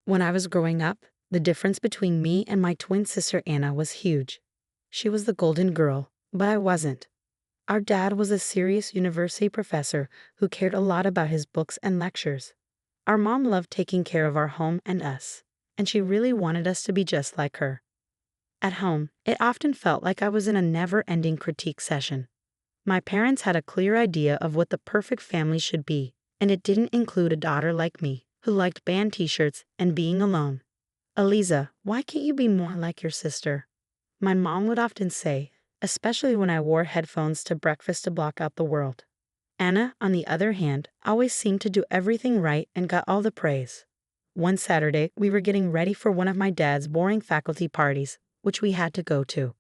When I was growing up, the difference between me and my twin sister Anna was huge. She was the golden girl, but I wasn't. Our dad was a serious university professor who cared a lot about his books and lectures. Our mom loved taking care of our home and us, and she really wanted us to be just like her. At home, it often felt like I was in a never-ending critique session. My parents had a clear idea of what the perfect family should be, and it didn't include a daughter like me, who liked band t-shirts and being alone. "Eliza, why can't you be more like your sister?" my mom would often say, especially when I wore headphones to breakfast to block out the world. Anna, on the other hand, always seemed to do everything right and got all the praise. One Saturday, we were getting ready for one of my dad's boring faculty parties, which we had to go to.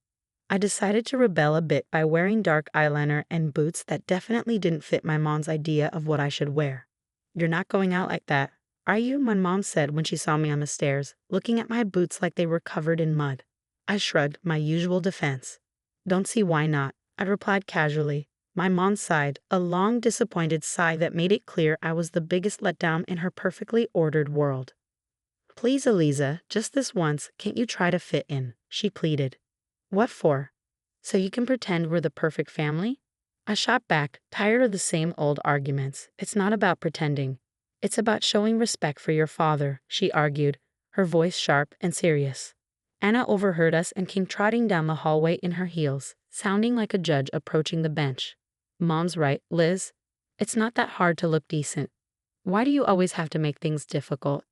I decided to rebel a bit by wearing dark eyeliner and boots that definitely didn't fit my mom's idea of what I should wear. "You're not going out like that, are you?" my mom said when she saw me on the stairs, looking at my boots like they were covered in mud. I shrugged, my usual defense. "Don't see why not," I replied casually. My mom sighed, a long, disappointed sigh that made it clear I was the biggest letdown in her perfectly ordered world. "Please, Eliza, just this once, can't you try to fit in?" she pleaded. "What for? So you can pretend we're the perfect family?" I shot back, tired of the same old arguments. "It's not about pretending. It's about showing respect for your father," she argued, her voice sharp and serious. Anna overheard us and came trotting down the hallway in her heels, sounding like a judge approaching the bench. "Mom's right, Liz. It's not that hard to look decent. Why do you always have to make things difficult?"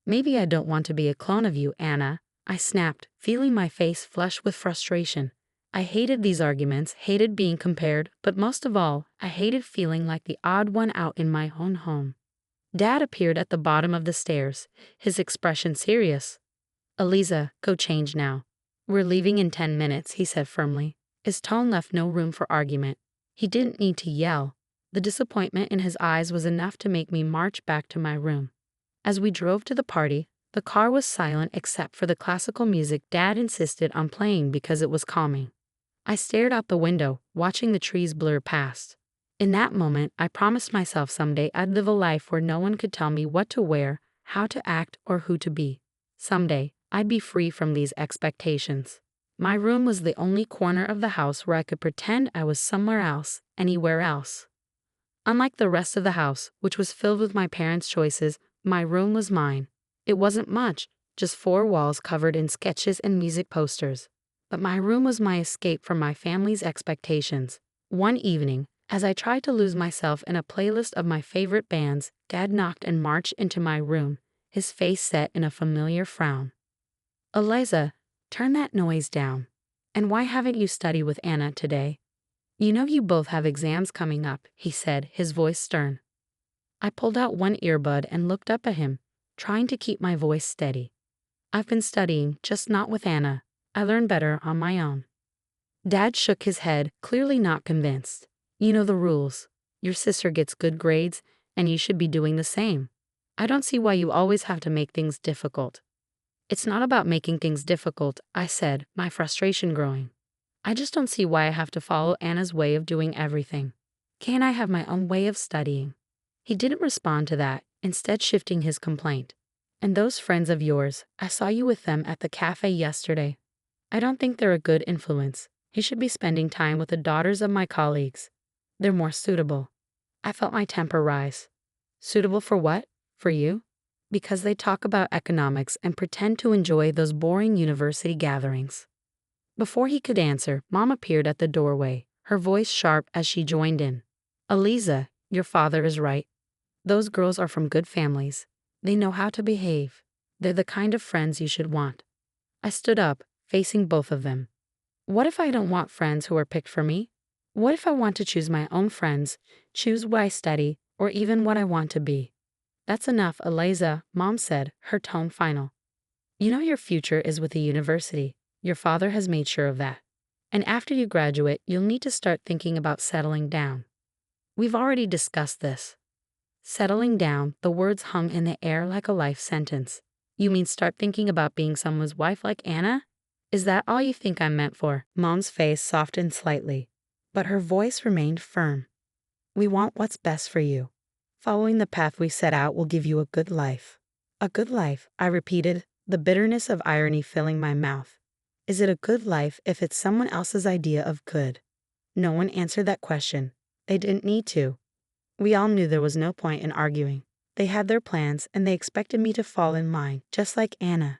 "Maybe I don't want to be a clone of you, Anna," I snapped, feeling my face flush with frustration. I hated these arguments, hated being compared, but most of all, I hated feeling like the odd one out in my own home. Dad appeared at the bottom of the stairs, his expression serious. "Eliza, go change now. We're leaving in 10 minutes, he said firmly. His tone left no room for argument. He didn't need to yell. The disappointment in his eyes was enough to make me march back to my room. As we drove to the party, the car was silent except for the classical music Dad insisted on playing because it was calming. I stared out the window, watching the trees blur past. In that moment, I promised myself someday I'd live a life where no one could tell me what to wear, how to act, or who to be. Someday, I'd be free from these expectations. My room was the only corner of the house where I could pretend I was somewhere else, anywhere else. Unlike the rest of the house, which was filled with my parents' choices, my room was mine. It wasn't much, just 4 walls covered in sketches and music posters. But my room was my escape from my family's expectations. One evening, as I tried to lose myself in a playlist of my favorite bands, Dad knocked and marched into my room, his face set in a familiar frown. "Eliza, turn that noise down. And why haven't you studied with Anna today? You know you both have exams coming up," he said, his voice stern. I pulled out one earbud and looked up at him, trying to keep my voice steady. "I've been studying, just not with Anna. I learn better on my own." Dad shook his head, clearly not convinced. "You know the rules. Your sister gets good grades, and you should be doing the same. I don't see why you always have to make things difficult." "It's not about making things difficult," I said, my frustration growing. "I just don't see why I have to follow Anna's way of doing everything. Can't I have my own way of studying?" He didn't respond to that, instead shifting his complaint. "And those friends of yours, I saw you with them at the cafe yesterday. I don't think they're a good influence. You should be spending time with the daughters of my colleagues. They're more suitable." I felt my temper rise. "Suitable for what? For you?" "Because they talk about economics and pretend to enjoy those boring university gatherings." Before he could answer, Mom appeared at the doorway, her voice sharp as she joined in. "Eliza, your father is right. Those girls are from good families. They know how to behave. They're the kind of friends you should want." I stood up, facing both of them. What if I don't want friends who are picked for me? What if I want to choose my own friends, choose what I study, or even what I want to be? "That's enough, Eliza," Mom said, her tone final. "You know your future is with the university. Your father has made sure of that. And after you graduate, you'll need to start thinking about settling down. We've already discussed this." Settling down, the words hung in the air like a life sentence. "You mean start thinking about being someone's wife like Anna? Is that all you think I'm meant for?" Mom's face softened slightly, but her voice remained firm. "We want what's best for you. Following the path we set out will give you a good life. A good life, I repeated, the bitterness of irony filling my mouth. Is it a good life if it's someone else's idea of good? No one answered that question. They didn't need to. We all knew there was no point in arguing. They had their plans and they expected me to fall in line, just like Anna.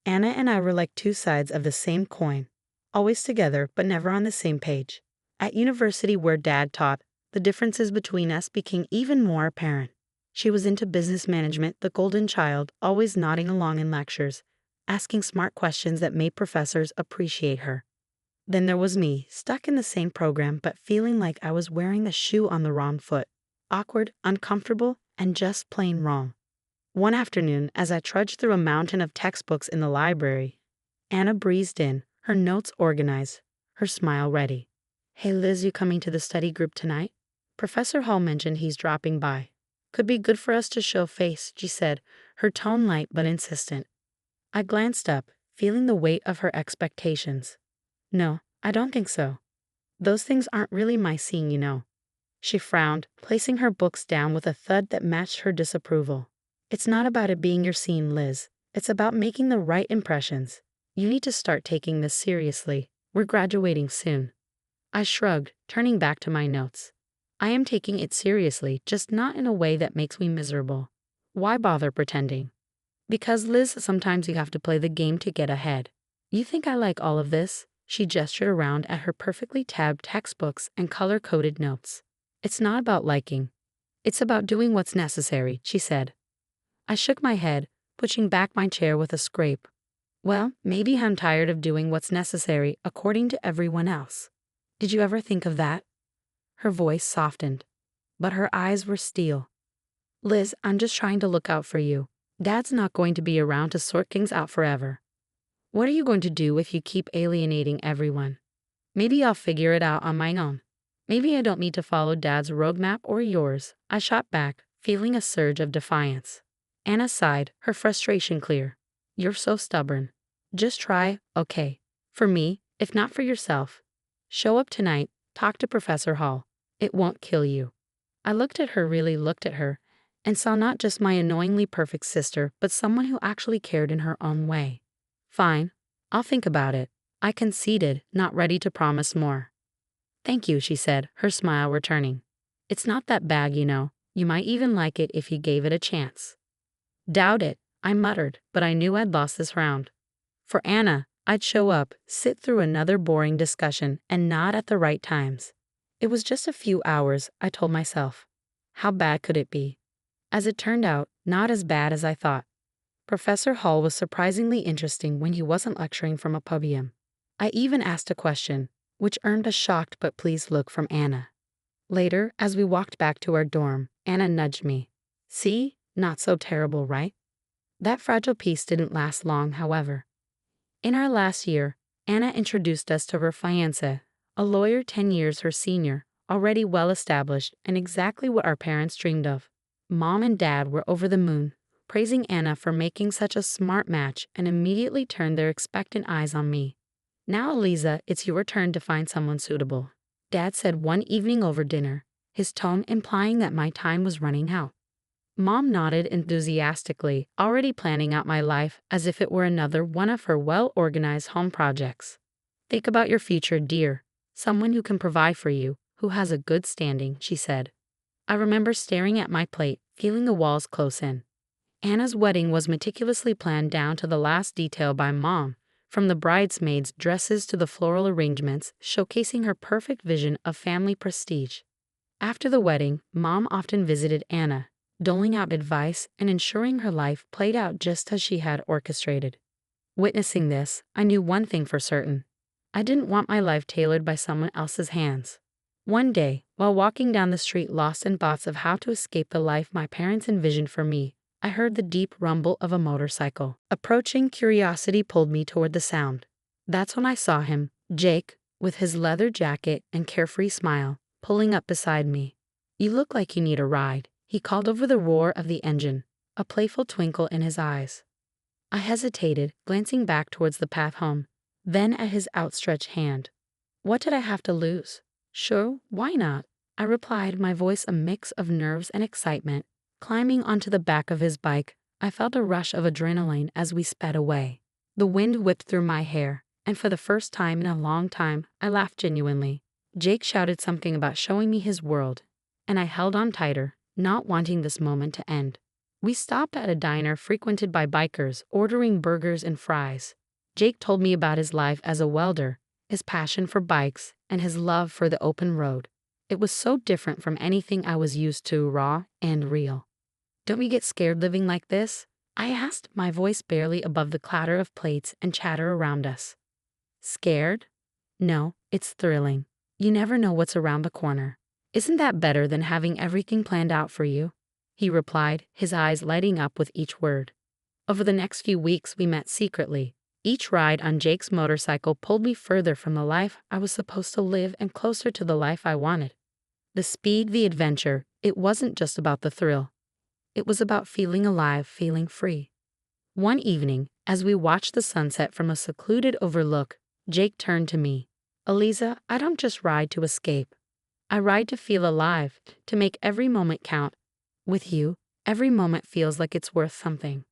Anna and I were like two sides of the same coin, always together but never on the same page. At university where Dad taught, the differences between us became even more apparent. She was into business management, the golden child, always nodding along in lectures, asking smart questions that made professors appreciate her. Then there was me, stuck in the same program but feeling like I was wearing the shoe on the wrong foot. Awkward, uncomfortable, and just plain wrong. One afternoon, as I trudged through a mountain of textbooks in the library, Anna breezed in, her notes organized, her smile ready. "Hey Liz, you coming to the study group tonight? Professor Hall mentioned he's dropping by. Could be good for us to show face," she said, her tone light but insistent. I glanced up, feeling the weight of her expectations. "No, I don't think so. Those things aren't really my scene, you know." She frowned, placing her books down with a thud that matched her disapproval. "It's not about it being your scene, Liz. It's about making the right impressions. You need to start taking this seriously. We're graduating soon." I shrugged, turning back to my notes. "I am taking it seriously, just not in a way that makes me miserable. Why bother pretending?" "Because, Liz, sometimes you have to play the game to get ahead. You think I like all of this?" She gestured around at her perfectly tabbed textbooks and color-coded notes. "It's not about liking. It's about doing what's necessary," she said. I shook my head, pushing back my chair with a scrape. "Well, maybe I'm tired of doing what's necessary according to everyone else. Did you ever think of that?" Her voice softened, but her eyes were steel. "Liz, I'm just trying to look out for you. Dad's not going to be around to sort things out forever. What are you going to do if you keep alienating everyone? Maybe I'll figure it out on my own. Maybe I don't need to follow Dad's roadmap or yours." I shot back, feeling a surge of defiance. Anna sighed, her frustration clear. "You're so stubborn. Just try, okay. For me, if not for yourself. Show up tonight, talk to Professor Hall. It won't kill you." I really looked at her, and saw not just my annoyingly perfect sister, but someone who actually cared in her own way. "Fine, I'll think about it," I conceded, not ready to promise more. "Thank you," she said, her smile returning. "It's not that bad, you know. You might even like it if you gave it a chance." "Doubt it," I muttered, but I knew I'd lost this round. For Anna, I'd show up, sit through another boring discussion, and nod at the right times. It was just a few hours, I told myself. How bad could it be? As it turned out, not as bad as I thought. Professor Hall was surprisingly interesting when he wasn't lecturing from a podium. I even asked a question, which earned a shocked but pleased look from Anna. Later, as we walked back to our dorm, Anna nudged me. "See? Not so terrible, right?" That fragile peace didn't last long, however. In our last year, Anna introduced us to her fiancé, a lawyer 10 years her senior, already well established and exactly what our parents dreamed of. Mom and Dad were over the moon, praising Anna for making such a smart match, and immediately turned their expectant eyes on me. "Now, Eliza, it's your turn to find someone suitable," Dad said one evening over dinner, his tone implying that my time was running out. Mom nodded enthusiastically, already planning out my life as if it were another one of her well-organized home projects. "Think about your future, dear. Someone who can provide for you, who has a good standing," she said. I remember staring at my plate, feeling the walls close in. Anna's wedding was meticulously planned down to the last detail by Mom, from the bridesmaids' dresses to the floral arrangements, showcasing her perfect vision of family prestige. After the wedding, Mom often visited Anna, doling out advice and ensuring her life played out just as she had orchestrated. Witnessing this, I knew one thing for certain. I didn't want my life tailored by someone else's hands. One day, while walking down the street lost in thoughts of how to escape the life my parents envisioned for me, I heard the deep rumble of a motorcycle. Approaching, curiosity pulled me toward the sound. That's when I saw him, Jake, with his leather jacket and carefree smile, pulling up beside me. "You look like you need a ride," he called over the roar of the engine, a playful twinkle in his eyes. I hesitated, glancing back towards the path home, then at his outstretched hand. What did I have to lose? "Sure, why not?" I replied, my voice a mix of nerves and excitement. Climbing onto the back of his bike, I felt a rush of adrenaline as we sped away. The wind whipped through my hair, and for the first time in a long time, I laughed genuinely. Jake shouted something about showing me his world, and I held on tighter, not wanting this moment to end. We stopped at a diner frequented by bikers, ordering burgers and fries. Jake told me about his life as a welder, his passion for bikes, and his love for the open road. It was so different from anything I was used to, raw and real. "Don't you get scared living like this?" I asked, my voice barely above the clatter of plates and chatter around us. "Scared? No, it's thrilling. You never know what's around the corner. Isn't that better than having everything planned out for you?" he replied, his eyes lighting up with each word. Over the next few weeks, we met secretly. Each ride on Jake's motorcycle pulled me further from the life I was supposed to live and closer to the life I wanted. The speed, the adventure, it wasn't just about the thrill. It was about feeling alive, feeling free. One evening, as we watched the sunset from a secluded overlook, Jake turned to me. "Eliza, I don't just ride to escape. I ride to feel alive, to make every moment count. With you, every moment feels like it's worth something."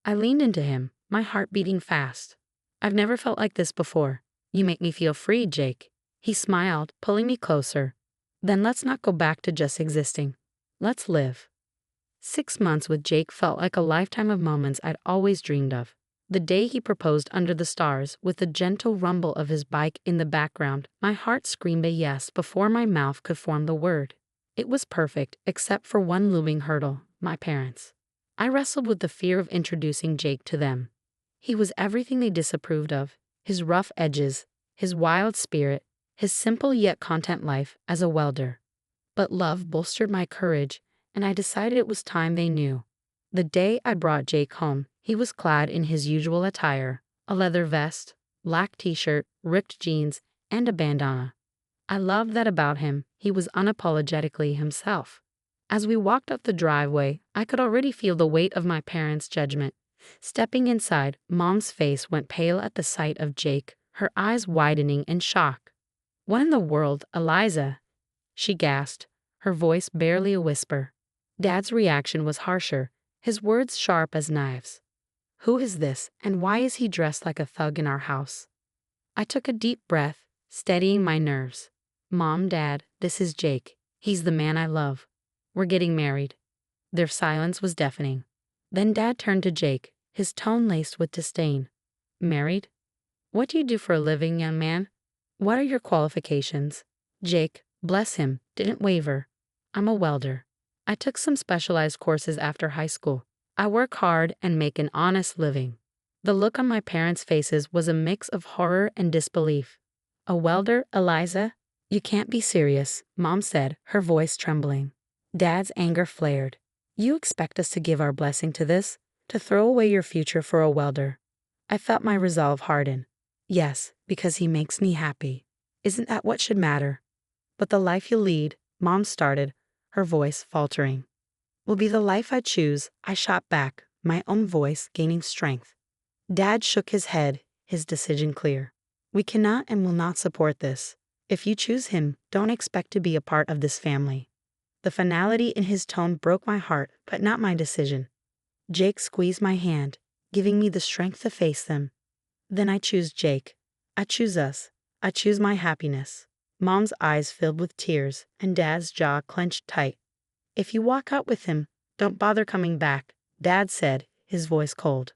I leaned into him, my heart beating fast. "I've never felt like this before. You make me feel free, Jake." He smiled, pulling me closer. "Then let's not go back to just existing. Let's live." 6 months with Jake felt like a lifetime of moments I'd always dreamed of. The day he proposed under the stars, with the gentle rumble of his bike in the background, my heart screamed a yes before my mouth could form the word. It was perfect, except for one looming hurdle: my parents. I wrestled with the fear of introducing Jake to them. He was everything they disapproved of: his rough edges, his wild spirit, his simple yet content life as a welder. But love bolstered my courage, and I decided it was time they knew. The day I brought Jake home, he was clad in his usual attire: a leather vest, black t-shirt, ripped jeans, and a bandana. I loved that about him. He was unapologetically himself. As we walked up the driveway, I could already feel the weight of my parents' judgment. Stepping inside, Mom's face went pale at the sight of Jake, her eyes widening in shock. "What in the world, Eliza?" she gasped, her voice barely a whisper. Dad's reaction was harsher, his words sharp as knives. "Who is this, and why is he dressed like a thug in our house?" I took a deep breath, steadying my nerves. "Mom, Dad, this is Jake. He's the man I love. We're getting married." Their silence was deafening. Then Dad turned to Jake, his tone laced with disdain. "Married? What do you do for a living, young man? What are your qualifications?" Jake, bless him, didn't waver. "I'm a welder. I took some specialized courses after high school. I work hard and make an honest living." The look on my parents' faces was a mix of horror and disbelief. "A welder, Eliza? You can't be serious," Mom said, her voice trembling. Dad's anger flared. "You expect us to give our blessing to this? To throw away your future for a welder?" I felt my resolve harden. "Yes, because he makes me happy. Isn't that what should matter?" "But the life you'll lead," Mom started, her voice faltering. "Will be the life I choose," I shot back, my own voice gaining strength. Dad shook his head, his decision clear. "We cannot and will not support this. If you choose him, don't expect to be a part of this family." The finality in his tone broke my heart, but not my decision. Jake squeezed my hand, giving me the strength to face them. "Then I choose Jake. I choose us. I choose my happiness." Mom's eyes filled with tears, and Dad's jaw clenched tight. "If you walk out with him, don't bother coming back," Dad said, his voice cold.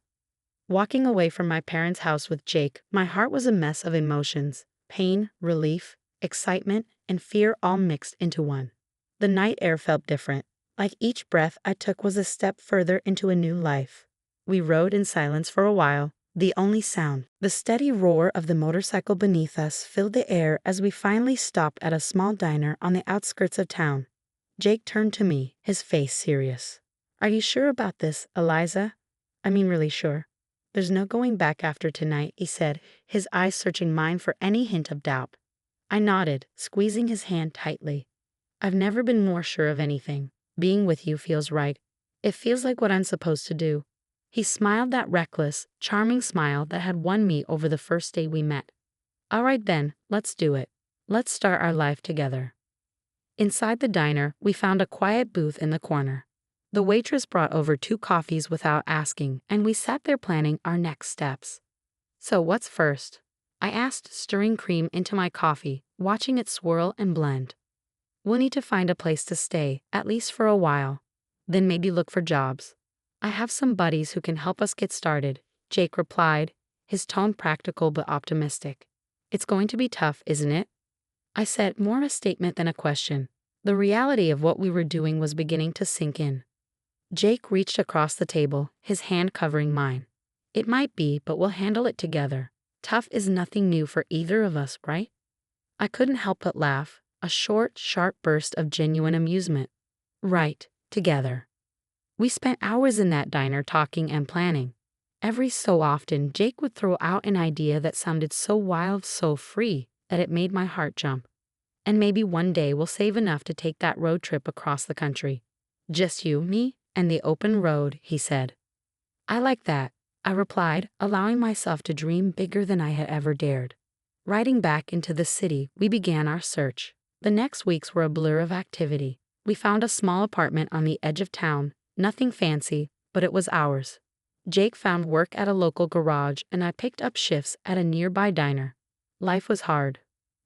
Walking away from my parents' house with Jake, my heart was a mess of emotions: pain, relief, excitement, and fear all mixed into one. The night air felt different, like each breath I took was a step further into a new life. We rode in silence for a while, the only sound, the steady roar of the motorcycle beneath us, filled the air as we finally stopped at a small diner on the outskirts of town. Jake turned to me, his face serious. "Are you sure about this, Eliza? I mean really sure. There's no going back after tonight," he said, his eyes searching mine for any hint of doubt. I nodded, squeezing his hand tightly. "I've never been more sure of anything. Being with you feels right. It feels like what I'm supposed to do." He smiled that reckless, charming smile that had won me over the first day we met. "All right then, let's do it. Let's start our life together." Inside the diner, we found a quiet booth in the corner. The waitress brought over 2 coffees without asking, and we sat there planning our next steps. "So what's first?" I asked, stirring cream into my coffee, watching it swirl and blend. "We'll need to find a place to stay, at least for a while. Then maybe look for jobs. I have some buddies who can help us get started," Jake replied, his tone practical but optimistic. "It's going to be tough, isn't it?" I said, more a statement than a question. The reality of what we were doing was beginning to sink in. Jake reached across the table, his hand covering mine. "It might be, but we'll handle it together. Tough is nothing new for either of us, right?" I couldn't help but laugh, a short, sharp burst of genuine amusement. Right, together. We spent hours in that diner talking and planning. Every so often, Jake would throw out an idea that sounded so wild, so free, that it made my heart jump. "And maybe one day we'll save enough to take that road trip across the country. Just you, me, and the open road," he said. "I like that," I replied, allowing myself to dream bigger than I had ever dared. Riding back into the city, we began our search. The next weeks were a blur of activity. We found a small apartment on the edge of town, nothing fancy, but it was ours. Jake found work at a local garage, and I picked up shifts at a nearby diner. Life was hard,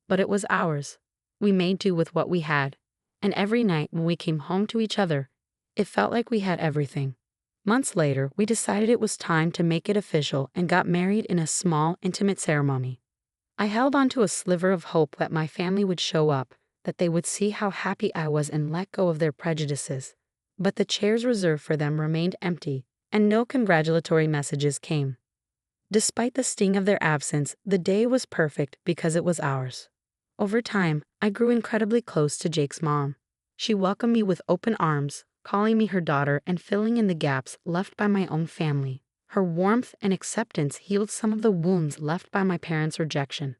but it was ours. We made do with what we had, and every night when we came home to each other, it felt like we had everything. Months later, we decided it was time to make it official and got married in a small, intimate ceremony. I held on to a sliver of hope that my family would show up, that they would see how happy I was and let go of their prejudices. But the chairs reserved for them remained empty, and no congratulatory messages came. Despite the sting of their absence, the day was perfect because it was ours. Over time, I grew incredibly close to Jake's mom. She welcomed me with open arms, calling me her daughter and filling in the gaps left by my own family. Her warmth and acceptance healed some of the wounds left by my parents' rejection.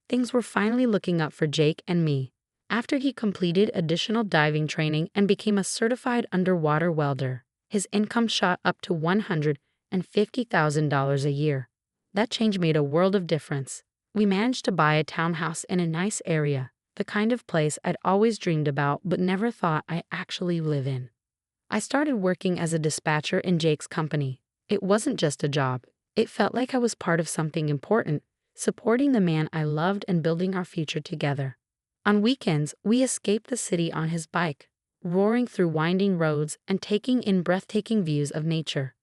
Things were finally looking up for Jake and me. After he completed additional diving training and became a certified underwater welder, his income shot up to $150,000 a year. That change made a world of difference. We managed to buy a townhouse in a nice area, the kind of place I'd always dreamed about but never thought I'd actually live in. I started working as a dispatcher in Jake's company. It wasn't just a job. It felt like I was part of something important, supporting the man I loved and building our future together. On weekends, we escaped the city on his bike, roaring through winding roads and taking in breathtaking views of nature.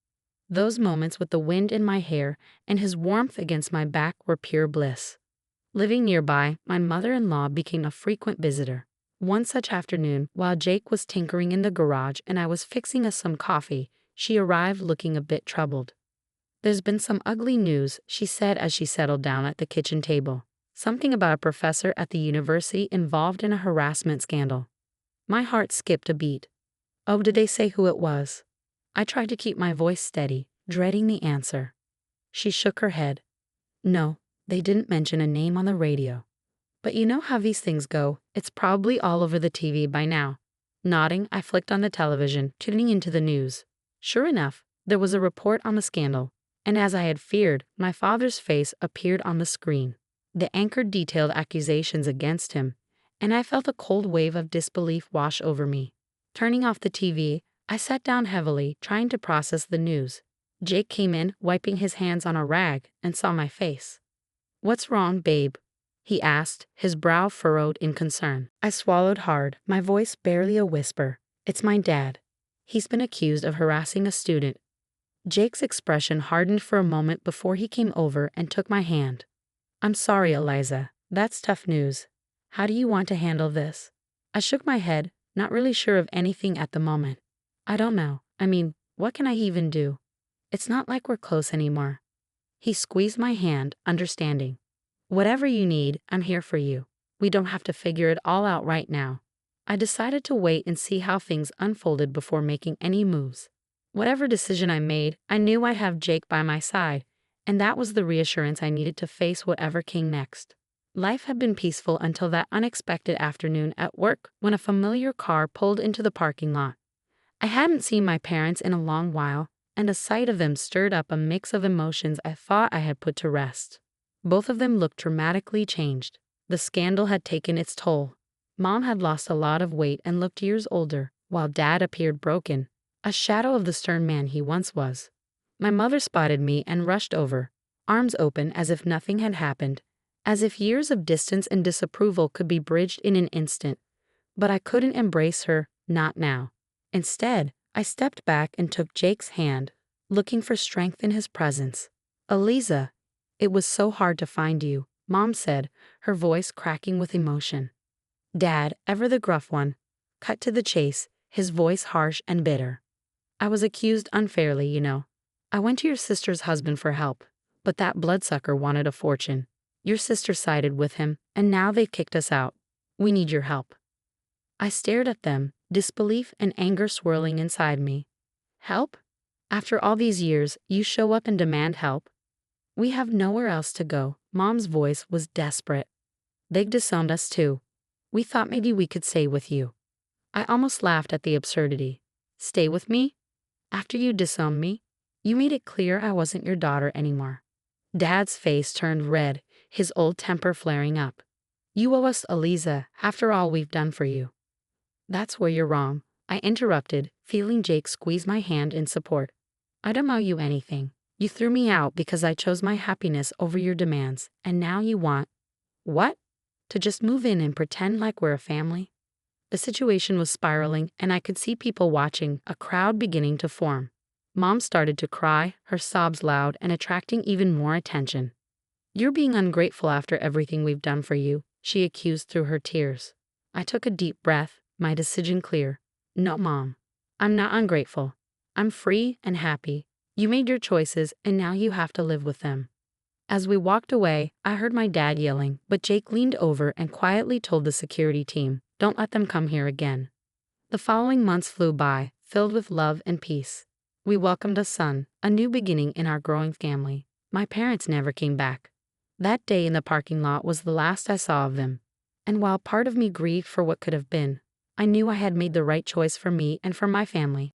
Those moments with the wind in my hair and his warmth against my back were pure bliss. Living nearby, my mother-in-law became a frequent visitor. One such afternoon, while Jake was tinkering in the garage and I was fixing us some coffee, she arrived looking a bit troubled. "There's been some ugly news," she said as she settled down at the kitchen table. "Something about a professor at the university involved in a harassment scandal." My heart skipped a beat. "Oh, did they say who it was?" I tried to keep my voice steady, dreading the answer. She shook her head. "No, they didn't mention a name on the radio. But you know how these things go. It's probably all over the TV by now." Nodding, I flicked on the television, tuning into the news. Sure enough, there was a report on the scandal, and as I had feared, my father's face appeared on the screen. The anchor detailed accusations against him, and I felt a cold wave of disbelief wash over me. Turning off the TV, I sat down heavily, trying to process the news. Jake came in, wiping his hands on a rag, and saw my face. "What's wrong, babe?" he asked, his brow furrowed in concern. I swallowed hard, my voice barely a whisper. "It's my dad. He's been accused of harassing a student." Jake's expression hardened for a moment before he came over and took my hand. "I'm sorry, Eliza. That's tough news. How do you want to handle this?" I shook my head, not really sure of anything at the moment. "I don't know. I mean, what can I even do? It's not like we're close anymore." He squeezed my hand, understanding. "Whatever you need, I'm here for you. We don't have to figure it all out right now." I decided to wait and see how things unfolded before making any moves. Whatever decision I made, I knew I'd have Jake by my side, and that was the reassurance I needed to face whatever came next. Life had been peaceful until that unexpected afternoon at work when a familiar car pulled into the parking lot. I hadn't seen my parents in a long while, and the sight of them stirred up a mix of emotions I thought I had put to rest. Both of them looked dramatically changed. The scandal had taken its toll. Mom had lost a lot of weight and looked years older, while Dad appeared broken, a shadow of the stern man he once was. My mother spotted me and rushed over, arms open as if nothing had happened, as if years of distance and disapproval could be bridged in an instant. But I couldn't embrace her, not now. Instead, I stepped back and took Jake's hand, looking for strength in his presence. "Eliza, it was so hard to find you," Mom said, her voice cracking with emotion. Dad, ever the gruff one, cut to the chase, his voice harsh and bitter. "I was accused unfairly, you know. I went to your sister's husband for help, but that bloodsucker wanted a fortune. Your sister sided with him, and now they've kicked us out. We need your help." I stared at them, disbelief and anger swirling inside me. "Help? After all these years, you show up and demand help? We have nowhere else to go." Mom's voice was desperate. "They disowned us too. We thought maybe we could stay with you." I almost laughed at the absurdity. "Stay with me? After you disowned me? You made it clear I wasn't your daughter anymore." Dad's face turned red, his old temper flaring up. "You owe us, Eliza, after all we've done for you." "That's where you're wrong," I interrupted, feeling Jake squeeze my hand in support. "I don't owe you anything. You threw me out because I chose my happiness over your demands, and now you want— what? To just move in and pretend like we're a family?" The situation was spiraling, and I could see people watching, a crowd beginning to form. Mom started to cry, her sobs loud and attracting even more attention. "You're being ungrateful after everything we've done for you," she accused through her tears. I took a deep breath, my decision clear. "No, Mom. I'm not ungrateful. I'm free and happy. You made your choices, and now you have to live with them." As we walked away, I heard my dad yelling, but Jake leaned over and quietly told the security team, "Don't let them come here again." The following months flew by, filled with love and peace. We welcomed a son, a new beginning in our growing family. My parents never came back. That day in the parking lot was the last I saw of them. And while part of me grieved for what could have been, I knew I had made the right choice for me and for my family.